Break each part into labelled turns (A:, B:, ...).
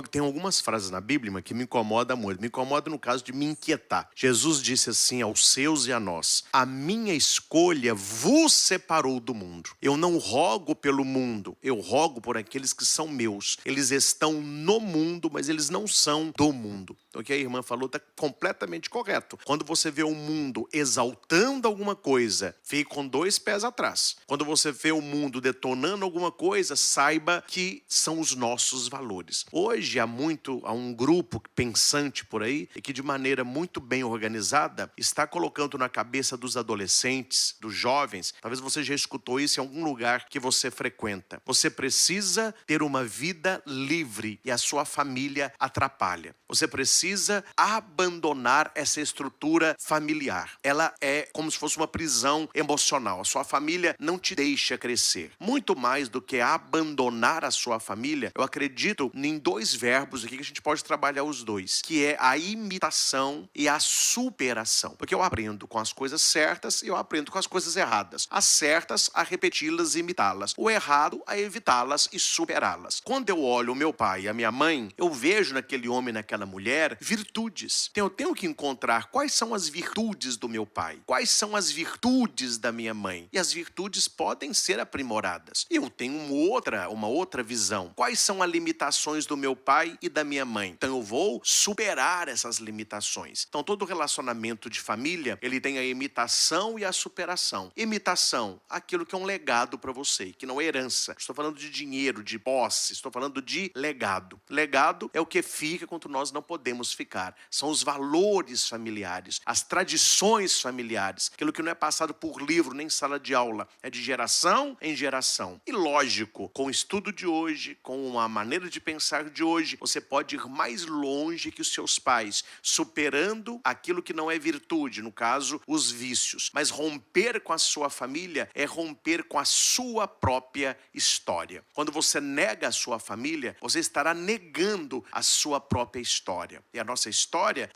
A: Tem algumas frases na Bíblia que me incomodam muito. Me incomoda no caso de me inquietar. Jesus disse assim aos seus e a nós: a minha escolha vos separou do mundo. Eu não rogo pelo mundo, eu rogo por aqueles que são meus. Eles estão no mundo, mas eles não são do mundo. Então o que a irmã falou está completamente correto. Quando você vê o mundo exaltando alguma coisa, fique com 2 pés atrás. Quando você vê o mundo detonando alguma coisa, saiba que são os nossos valores. Hoje há um grupo pensante por aí e que de maneira muito bem organizada está colocando na cabeça dos adolescentes, dos jovens, talvez você já escutou isso em algum lugar que você frequenta. Você precisa ter uma vida livre e a sua família atrapalha. Você precisa abandonar essa estrutura familiar. Ela é como se fosse uma prisão emocional. A sua família não te deixa crescer. Muito mais do que abandonar a sua família, eu acredito em 2 verbos aqui que a gente pode trabalhar os dois, que é a imitação e a superação. Porque eu aprendo com as coisas certas e eu aprendo com as coisas erradas. As certas, a repeti-las e imitá-las. O errado, a evitá-las e superá-las. Quando eu olho o meu pai e a minha mãe, eu vejo naquele homem, naquela mulher, virtudes. Então eu tenho que encontrar quais são as virtudes do meu pai, quais são as virtudes da minha mãe. E as virtudes podem ser aprimoradas. Eu tenho uma outra visão. Quais são as limitações do meu pai e da minha mãe? Então eu vou superar essas limitações. Então todo relacionamento de família, ele tem a imitação e a superação. Imitação, aquilo que é um legado para você, que não é herança. Estou falando de dinheiro, de posse, estou falando de legado. Legado é o que fica quando nós não podemos ficar. São os valores familiares, as tradições familiares, aquilo que não é passado por livro nem sala de aula, é de geração em geração. E lógico, com o estudo de hoje, com a maneira de pensar de hoje, você pode ir mais longe que os seus pais, superando aquilo que não é virtude, no caso, os vícios. Mas romper com a sua família é romper com a sua própria história. Quando você nega a sua família, você estará negando a sua própria história. E a nossa história,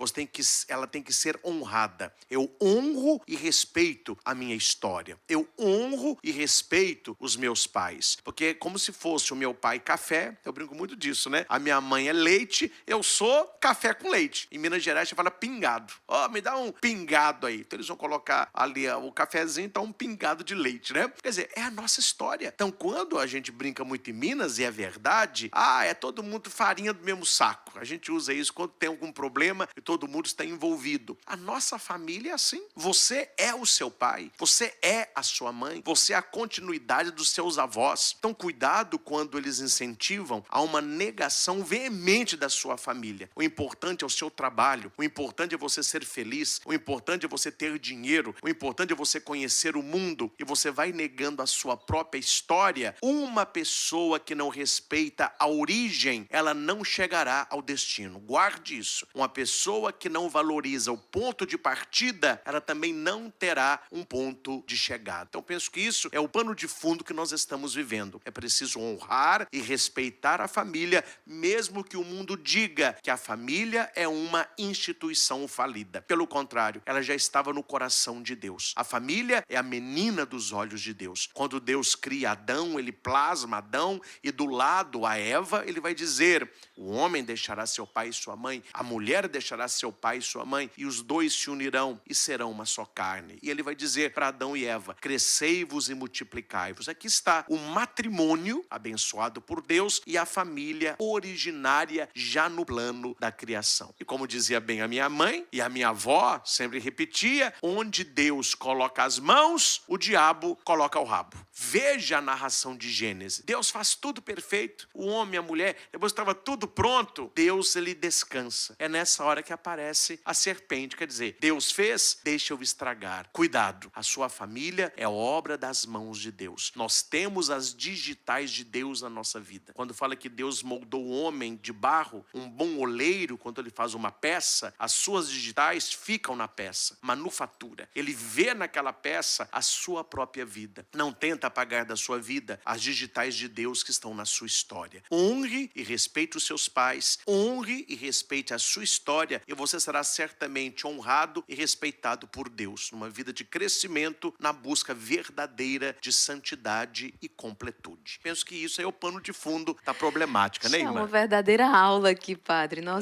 A: ela tem que ser honrada. Eu honro e respeito a minha história. Eu honro e respeito os meus pais. Porque é como se fosse o meu pai café, eu brinco muito disso, né? A minha mãe é leite, eu sou café com leite. Em Minas Gerais você fala pingado. Me dá um pingado aí. Então eles vão colocar ali o cafezinho, então um pingado de leite, né? Quer dizer, é a nossa história. Então quando a gente brinca muito em Minas, e é verdade, é todo mundo farinha do mesmo saco. A gente usa isso quando tem algum problema e todo mundo está envolvido. A nossa família é assim. Você é o seu pai, você é a sua mãe, você é a continuidade dos seus avós. Então cuidado quando eles incentivam a uma negação veemente da sua família. O importante é o seu trabalho, o importante é você ser feliz, o importante é você ter dinheiro, o importante é você conhecer o mundo, e você vai negando a sua própria história. Uma pessoa que não respeita a origem, ela não chegará ao destino. Guarde isso. Uma pessoa que não valoriza o ponto de partida, ela também não terá um ponto de chegada. Então penso que isso é o pano de fundo que nós estamos vivendo. É preciso honrar e respeitar a família, mesmo que o mundo diga que a família é uma instituição falida. Pelo contrário, ela já estava no coração de Deus. A família é a menina dos olhos de Deus. Quando Deus cria Adão, ele plasma Adão, e do lado a Eva, ele vai dizer: o homem deixará seu pai e sua mãe, a mulher deixará seu pai e sua mãe, e os dois se unirão e serão uma só carne. E ele vai dizer para Adão e Eva: crescei-vos e multiplicai-vos. Aqui está o matrimônio abençoado por Deus e a família originária já no plano da criação. E como dizia bem a minha mãe e a minha avó sempre repetia: onde Deus coloca as mãos, o diabo coloca o rabo. Veja a narração de Gênesis. Deus faz tudo perfeito. O homem, a mulher, depois estava tudo pronto. Deus, ele descansa. É nessa hora que aparece a serpente. Quer dizer, Deus fez, deixa eu estragar. Cuidado, a sua família é obra das mãos de Deus. Nós temos as digitais de Deus na nossa vida. Quando fala que Deus moldou o homem de barro, um bom oleiro, quando ele faz uma peça, as suas digitais ficam na peça. Manufatura. Ele vê naquela peça a sua própria vida. Não tenta apagar da sua vida as digitais de Deus que estão na sua história. Honre e respeite os seus pais, honre e respeite a sua história, e você será certamente honrado e respeitado por Deus, numa vida de crescimento, na busca verdadeira de santidade e completude. Penso que isso é o pano de fundo da problemática, né, irmã?
B: verdadeira aula aqui, padre. Nossa.